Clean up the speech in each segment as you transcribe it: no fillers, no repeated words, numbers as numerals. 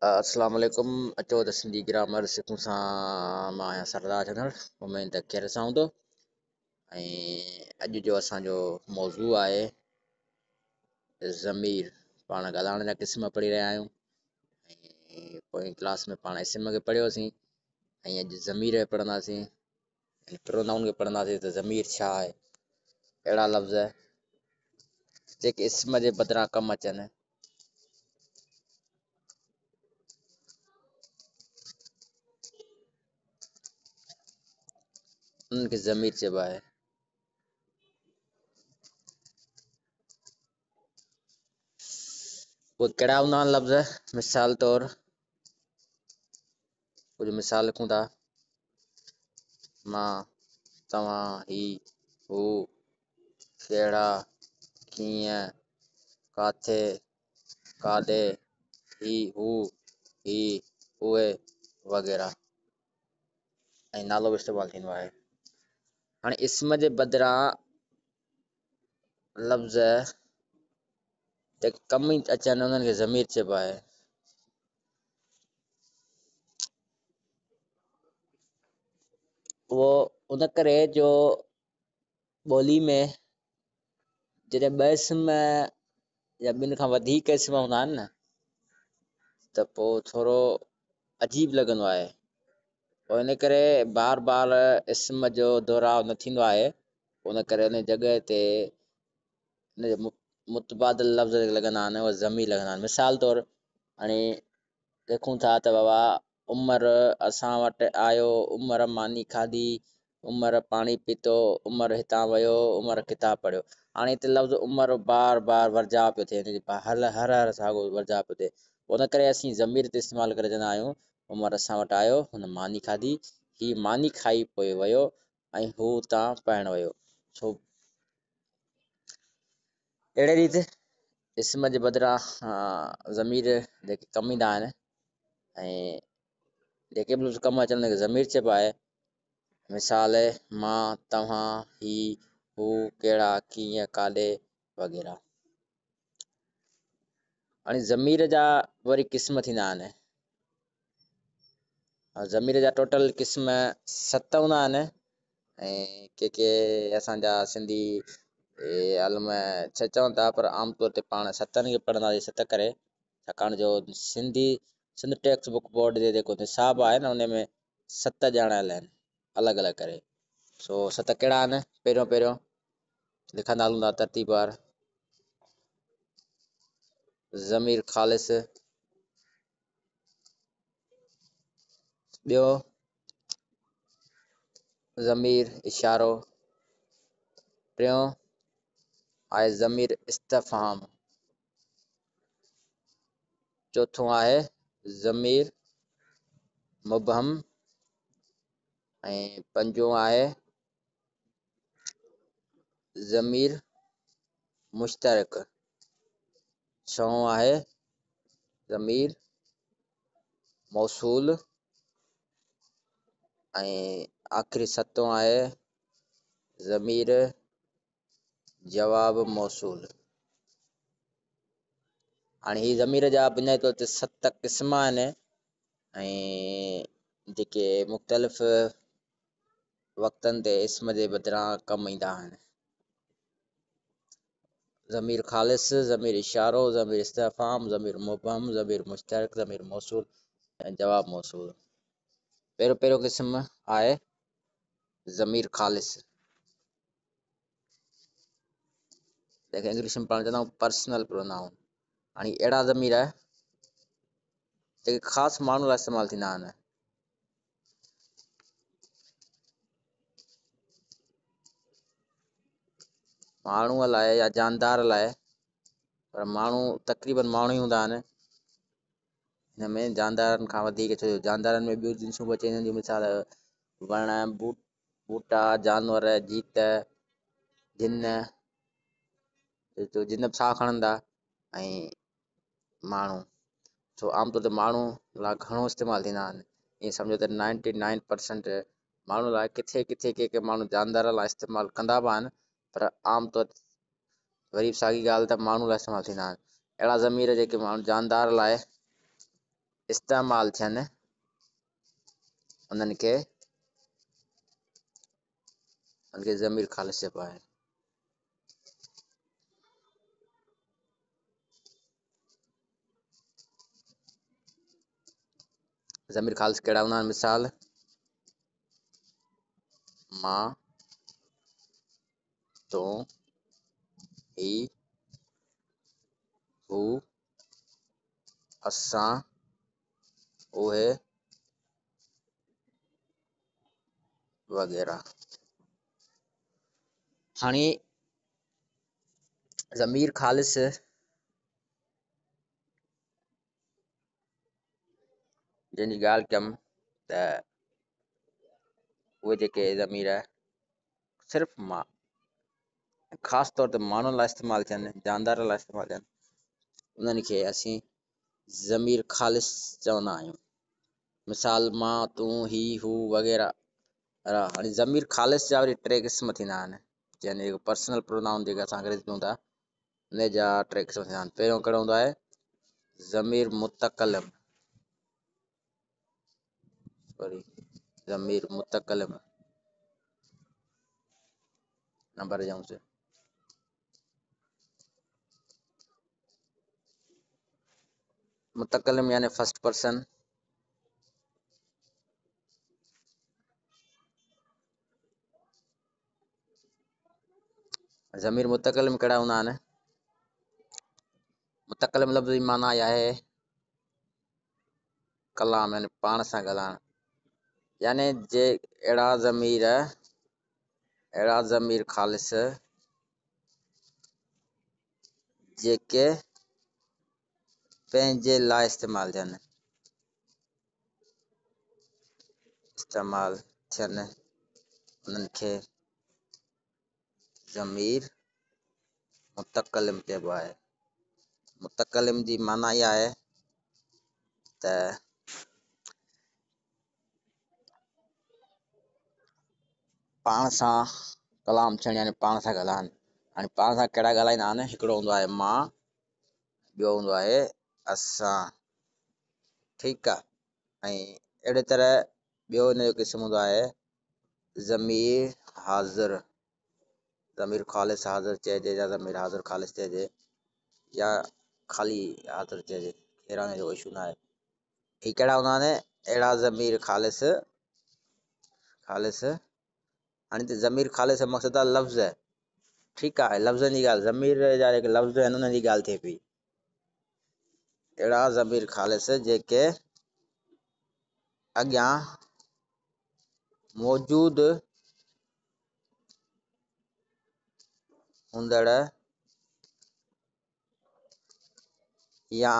अस्सलाम वालेकुम। अचो त सिंधी ग्रामर सिखूं सां। मां आहियां सरदार जनरल। उमेद त खैर सां हूंदो। ऐं अॼु जो असांजो मौज़ू आहे ज़मीर। पाण ॻाल्हाइण जा क़िस्म पढ़ी रहिया आहियूं ऐं पोइ क्लास में पाण इस्म खे पढ़ियोसीं ऐं अॼु ज़मीर खे पढ़ंदासीं। प्रोनाउन खे पढ़ंदासीं त ज़मीर छा आहे। अहिड़ा लफ़्ज़ जेके इस्म जे बदिरां कमु अचनि। उन्हनि खे ज़मीर चइबो आहे। उहे कहिड़ा हूंदा आहिनि लफ़्ज़? मिसाल तौरु कुझु मिसाल लिखूं था। मां, तव्हां, ही, हू, कहिड़ा, कीअं, काथे, काॾे, ही, हू, ही, उहे वग़ैरह ऐं नालो बि इस्तेमालु थींदो आहे। हाणे इस्म जे बदिरां लफ़्ज़ जेके कम ई अचनि उन्हनि खे ज़मीर चइबो आहे। उहो उन करे जो ॿोली में जॾहिं ॿ इस्म या ॿिनि खां वधीक इस्म हूंदा आहिनि न त पोइ थोरो अजीब लॻंदो आहे। पोइ इन करे बार बार इस्म जो दोहराव न थींदो आहे। उन करे उन जॻह ते उन जो मुतबादिल लफ़्ज़ लॻंदा आहिनि, उहे ज़मीर लॻंदा आहिनि। मिसाल तौरु हाणे लिखूं था त बाबा उमिरि असां वटि आयो, उमिरि मानी खाधी, उमिरि पाणी पीतो, उमिरि हितां वियो, उमिरि किताबु पढ़ियो। हाणे हिते लफ़्ज़ उमिरि बार बार वर्जा पियो थिए, हर साॻियो वर्जा पियो थिए। उन करे असीं ज़मीर ते इस्तेमालु करे चवंदा आहियूं उमिरि असां वटि आयो, हुन मानी खाधी, ही मानी खाई पोइ वियो ऐं हू हुतां पढ़णु वियो। छो अहिड़े रीति इस्म जे बदिरां ज़मीर जेके कमु ईंदा आहिनि ऐं जेके बि लफ़्ज़ कमु अचनि उनखे ज़मीर चइबो आहे। मिसाल मां, तव्हां, ही, हू, कहिड़ा, कीअं, काॾे वग़ैरह। हाणे ज़मीर जा वरी क़िस्म थींदा आहिनि। ज़मीर जा टोटल क़िस्म 7 हूंदा आहिनि ऐं के असांजा सिंधी आलम 6 चवनि था, पर आम तौर ते पाण 7 खे पढ़ंदासीं 7 करे, छाकाणि जो सिंध टेक्स्ट बुक बोर्ड जो जेको निसाब आहे न उन में 7 ॼाणायल आहिनि अलॻि अलॻि करे। सो 7 कहिड़ा आहिनि? पहिरियों लिखंदा हलूं था तरतीबवार। ज़मीर ख़ालिस, ॿियो ज़मीर इशारो, टियों आहे ज़मीर इस्तफ़हाम, चौथों आहे ज़मीर मुबहम ऐं पंजों आहे ज़मीर मुश्तरक, छहों आहे ज़मीर मौसूल ऐं आख़िरी 7हों आहे ज़मीर जवाब मौसूल। हाणे ही ज़मीर जा बुनियादी तौर ते 7 क़िस्म आहिनि ऐं जेके मुख़्तलिफ़ वक़्तनि ते इस्म जे बदिरां कमु ईंदा आहिनि। ज़मीर ख़ालिस, ज़मीर इशारो, ज़मीर इस्तफ़हाम, ज़मीर मुबहम, ज़मीर मुश्तरक, ज़मीर मौसूल ऐं जवाब मौसूल। पहिरियों क़िस्म आहे ज़मीर ख़ालिस, जंहिंखे इंग्लिश में पाण चवंदा आहियूं पर्सनल प्रोनाउन। हाणे अहिड़ा ज़मीर जेके ख़ासि माण्हू लाइ इस्तेमालु थींदा आहिनि। माण्हूअ लाइ या जानदार लाइ, पर माण्हू तक़रीबन माण्हू ई हूंदा आहिनि हिन में, जानदारनि खां वधीक। छो जो जानदारनि में ॿियूं जिन्सूं बि अची वेंदियूं, मिसाल वण, ॿूटा, जानवर, जीत, जिन। जिन बि साहु खणंदा ऐं माण्हू। छो आमतौर ते माण्हू लाइ घणो इस्तेमालु थींदा आहिनि। ईअं सम्झो त 99% माण्हू लाइ किथे किथे के माण्हू जानदार लाइ इस्तेमालु कंदा बि आहिनि, पर आमतौर ते वरी साॻी ॻाल्हि त माण्हू लाइ इस्तेमालु थींदा आहिनि। अहिड़ा ज़मीर जेके माण्हू जानदार लाइ इस्तेमाल थियनि उन्हनि खे ज़मीर ख़ालिस चइबो आहे। ज़मीर ख़ालिस कहिड़ा हूंदा आहिनि? मिसाल, मां, तूं, ही, हू, असां, उहे वग़ैरह। हाणे ज़मीर ख़ालिस जंहिंजी ॻाल्हि कयमि त उहे जेके ज़मीर सिर्फ़ु मां ख़ासि तौर ते माण्हुनि लाइ इस्तेमालु थियनि, जानदार लाइ इस्तेमालु थियनि, उन्हनि खे असीं ज़मीर ख़ालिस चवंदा आहियूं। मिसाल, मां, तूं, ही, हू वग़ैरह। हाणे ज़मीर ख़ालिस जा वरी 3 क़िस्म थींदा आहिनि, यानी पर्सनल प्रोनाउन जेके असां अंग्रेज़ी में हूंदा उन जा 3 क़िस्म थींदा आहिनि। पहिरियों कहिड़ो हूंदो आहे? ज़मीर मुतकल्लिम, ज़मीर मुतकल्लिम नंबर जाऊंसि। मुतकल्लिम यानी फर्स्ट पर्सन, ज़मीर मुतकल्लिम कहिड़ा हूंदा आहिनि? मुतकल्लिम लफ़्ज़ जी माना इहा आहे कलाम, यानी पाण सां ॻाल्हाइणु, यानी जे अहिड़ा ज़मीर ख़ालिस जेके पंहिंजे लाइ इस्तेमालु थियनि उन्हनि खे ज़मीर मुतकल्लिम चइबो आहे। मुतकल्लिम जी माना इहा आहे त पाण सां कलाम थियणु, यानी पाण सां ॻाल्हाइनि। हाणे पाण सां कहिड़ा ॻाल्हाईंदा आहिनि? हिकिड़ो हूंदो आहे मां, ॿियो हूंदो आहे असां, ठीकु आहे। ऐं अहिड़े तरह ॿियो हिन जो क़िस्म हूंदो आहे ज़मीर हाज़िर, ज़मीर ख़ालिस हाज़िर चइजे या ज़मीर हाज़िर ख़ालिस चइजे या ख़ाली हाज़िर चइजे, हिरण जो इशू न आहे। ही कहिड़ा हूंदा आहिनि? अहिड़ा ज़मीर ख़ालिस। हाणे त ज़मीर ख़ालिस जो मक़सदु आहे लफ़्ज़, ठीकु आहे, लफ़्ज़नि जी ॻाल्हि, ज़मीर जा जेके लफ़्ज़ आहिनि उन्हनि जी ॻाल्हि थिए पई। अहिड़ा ज़मीर ख़ालिस जेके अॻियां मौजूद हूंदड़ या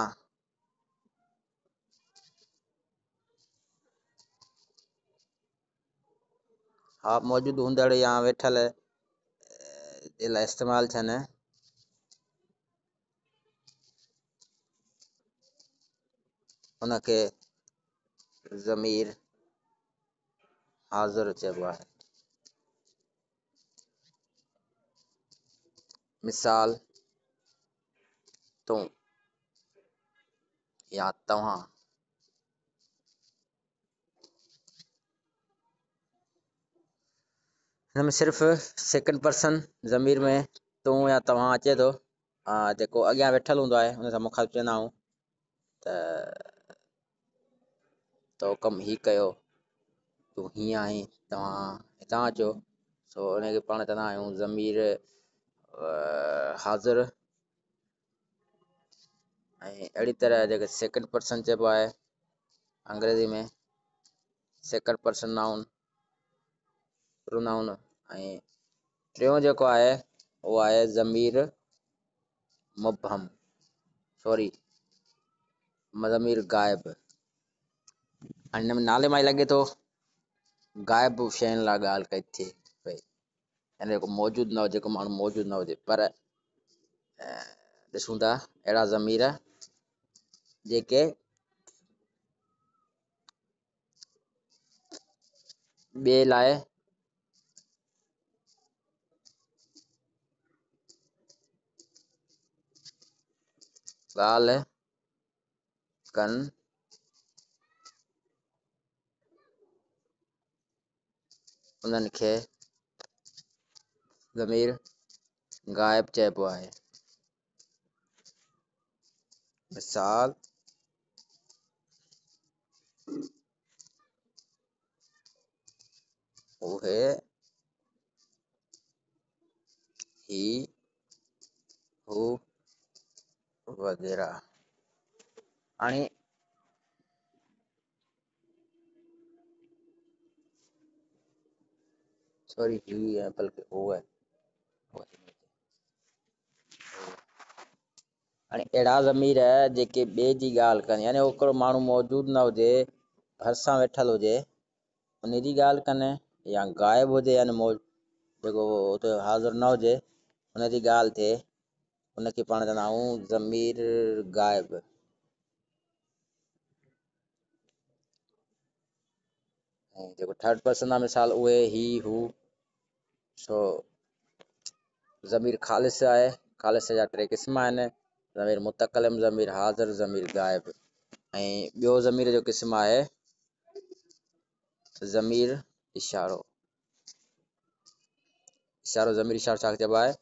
मौजूद हूंदड़ या वेठल जे लाइ इस्तेमालु थियनि, उनखे ज़मीर हाज़िर चइबो आहे। मिसाल, तूं या तव्हां। हिन में सिर्फ़ु सेकंड पर्सन ज़मीर में तूं या तव्हां अचे थो, जेको अॻियां वेठल हूंदो आहे हुन सां मुखातिब चवंदा आहियूं त तो कमु ही कयो, तूं हीअं आहीं, तव्हां हितां अचो, सो उनखे पाण चवंदा आहियूं ज़मीर हाज़िर। ऐं अहिड़ी तरह जेके सेकंड पर्सन चइबो आहे अंग्रेज़ी में, सेकंड पर्सन नाउन, प्रोनाउन। ऐं टियों जेको आहे उहो आहे ज़मीर मुबहम, ज़मीर गाइब। हाणे हिन में नाले मां ई लॻे थो गाइब शयुनि लाइ ॻाल्हि कई थिए पई, यानी जेको मौजूदु न हुजे, जेको माण्हू मौजूदु न हुजे। पर ॾिसूं था अहिड़ा ज़मीर जेके ॿिए लाइ ॻाल्हि कनि उन्हनि खे ज़मीर गाइब चइबो आहे। मिसाल उहे, ही, हू वग़ैरह। हाणे सॉरी ही है बल्कि हू है। हाणे अहिड़ा ज़मीर जेके ॿिए जी ॻाल्हि कनि, यानी हिकिड़ो माण्हू मौजूदु न हुजे, भरिसां वेठल हुजे, उन जी ॻाल्हि कनि, या गाइब हुजे यानी जेको हुते हाज़िर न हुजे उन जी ॻाल्हि थिए, उनखे पाण चवंदा आहियूं ज़मीर गाइब। ऐं जेको थर्ड पर्सन आहे, मिसाल उहे, ही, हू, सो ज़मीर ख़ालिस आहे। ख़ालिस जा 3 क़िस्म आहिनि: ज़मीर मुतकलिम, ज़मीर हाज़िर, ज़मीर गाइब। ऐं ॿियो ज़मीर जो क़िस्म आहे ज़मीर इशारो। इशारो ज़मीर इशारो छा चइबो आहे?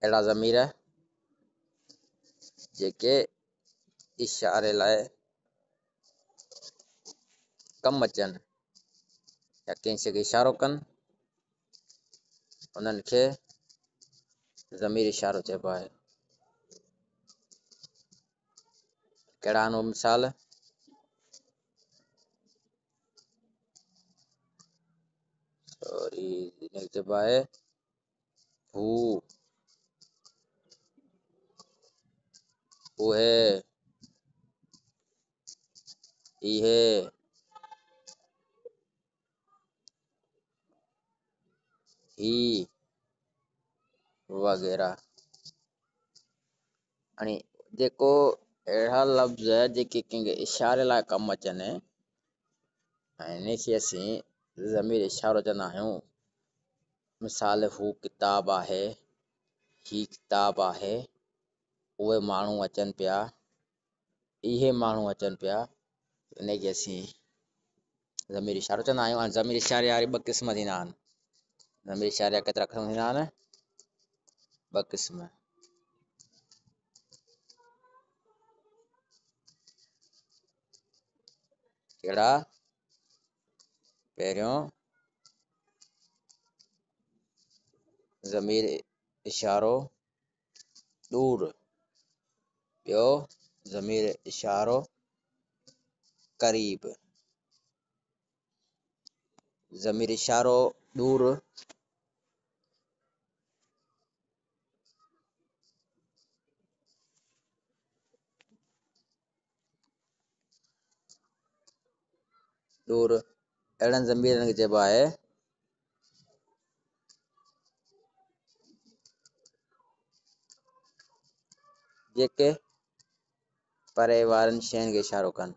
अहिड़ा ज़मीर जेके इशारे लाइ कमु अचनि या कंहिं शइ खे इशारो कनि, उन्हनि खे ज़मीर इशारो चइबो आहे। कहिड़ा आहिनि मिसाल? सॉरी, इनखे चइबो आहे हू, उहे, इहे, ही वग़ैरह। हाणे जेको अहिड़ा लफ़्ज़ जेके कंहिंखे इशारे लाइ कमु अचनि, ऐं इनखे असीं ज़मीर इशारो चवंदा आहियूं। मिसाल, हू किताब आहे, ही किताब आहे, उहे माण्हू अचनि पिया, इहे माण्हू अचनि पिया, इनखे असीं ज़मीर इशारो चवंदा आहियूं। हाणे ज़मीर इशारे वारी 2 क़िस्म थींदा आहिनि। ज़मीर इशारे जा केतिरा क़िस्म थींदा आहिनि? 2 क़िस्म। कहिड़ा? पहिरियों ज़मीर इशारो दूर, ॿियो ज़मीर इशारो करीब। ज़मीर इशारो दूर दूर अहिड़नि ज़मीरनि खे चइबो आहे जेके परे वारनि शयुनि खे इशारो कनि।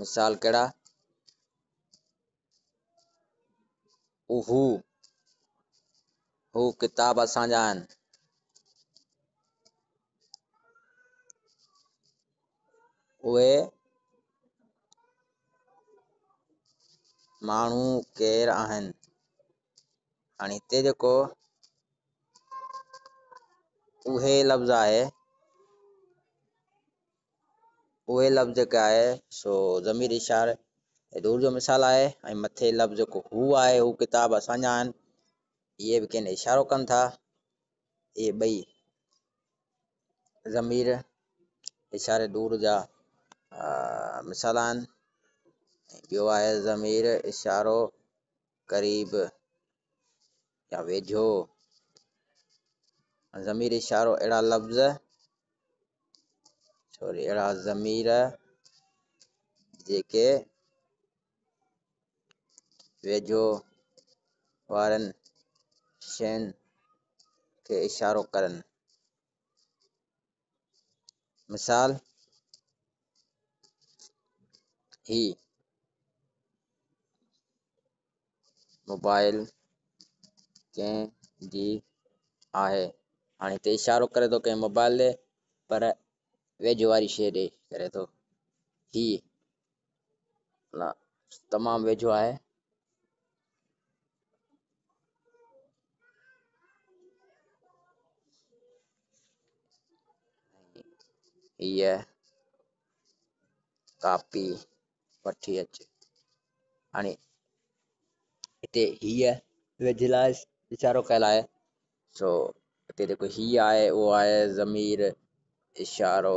मिसाल कहिड़ा? हू किताब असांजा आहिनि। उहे माण्हू केरु आहिनि। हाणे हिते जेको उहे लफ़्ज़ आहे, उहे लफ़्ज़ जेका आहे सो ज़मीर इशारे दूर जो मिसाल आहे। ऐं मथे लफ़्ज़ जेको हू आहे, हू किताब असांजा आहिनि, इहे बि कंहिं इशारो कनि था। इहे 2 ज़मीर इशारे दूर जा मिसाल आहिनि। ॿियो आहे ज़मीर इशारो करीब या वेझो। ज़मीर इशारो अहिड़ा लफ़्ज़, अहिड़ा ज़मीर जेके वेझो वारनि शयुनि खे इशारो करनि। मिसाल, ही मोबाइल कंहिं जी आहे। हाणे हिते इशारो करे थो कंहिं मोबाइल ॾे, पर वेझो वारी शइ ॾे करे थो। ही तमामु वेझो आहे। हीअ कापी वठी अच। हाणे हिते हीअ वेझे लाइ इशारो कयल आहे। सो हिते जेको हीअ आहे उहो आहे ज़मीर इशारो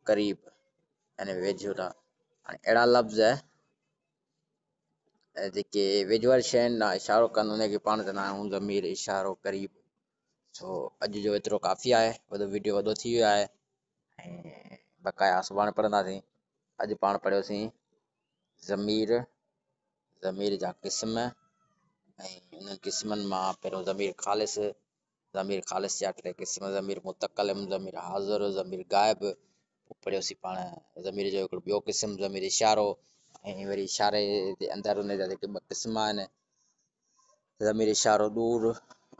क़रीब यानी वेझो था। हाणे अहिड़ा लफ़्ज़ जेके वेझो वारी शइ ना इशारो कनि उनखे पाण चवंदा आहियूं ज़मीर इशारो क़रीब। सो अॼु जो एतिरो काफ़ी आहे। वीडियो वॾो थी वियो आहे ऐं बक़ाया सुभाणे पढ़ंदासीं। अॼु पाण पढ़ियोसीं ज़मीर जा क़िस्म ऐं उन्हनि क़िस्मनि मां पहिरियों ज़मीर ख़ालिस जा 3 क़िस्म ज़मीर मुतकलम ज़मीर हाज़िर ज़मीर गाइब। पढ़ियोसीं पाण ज़मीर जो हिकिड़ो ॿियो क़िस्म ज़मीर इशारो ऐं वरी इशारे जे अंदरि उन जा जेके 2 क़िस्म आहिनि ज़मीर इशारो दूर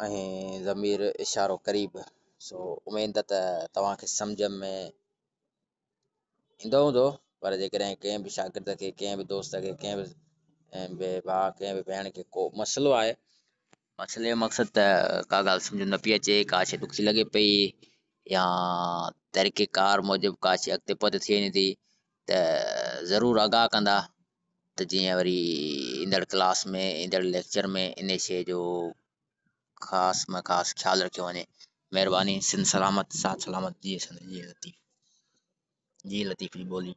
ऐं ज़मीर इशारो क़रीब। सो उमेद त तव्हांखे सम्झ में ईंदो हूंदो। पर जेकॾहिं कंहिं बि शागिर्द खे कंहिं बि दोस्त खे कंहिं बि भाउ कंहिं बि भेण खे को मसइलो आहे, मसइले जो मक़सदु त का ॻाल्हि सम्झ न पई अचे, का शइ ॾुखी लॻे पई या तरीक़ेकार मूजिबि का शइ अॻिते पुठिते थिए नथी त ज़रूरु आगाह कंदा त जीअं वरी ईंदड़ क्लास में ईंदड़ लेक्चर में इन शइ जो ख़ासि में ख़ासि ख़्यालु रखियो वञे। महिरबानी। सिंध सलामत साथ सलामत। जी लतीफ़ जी ॿोली।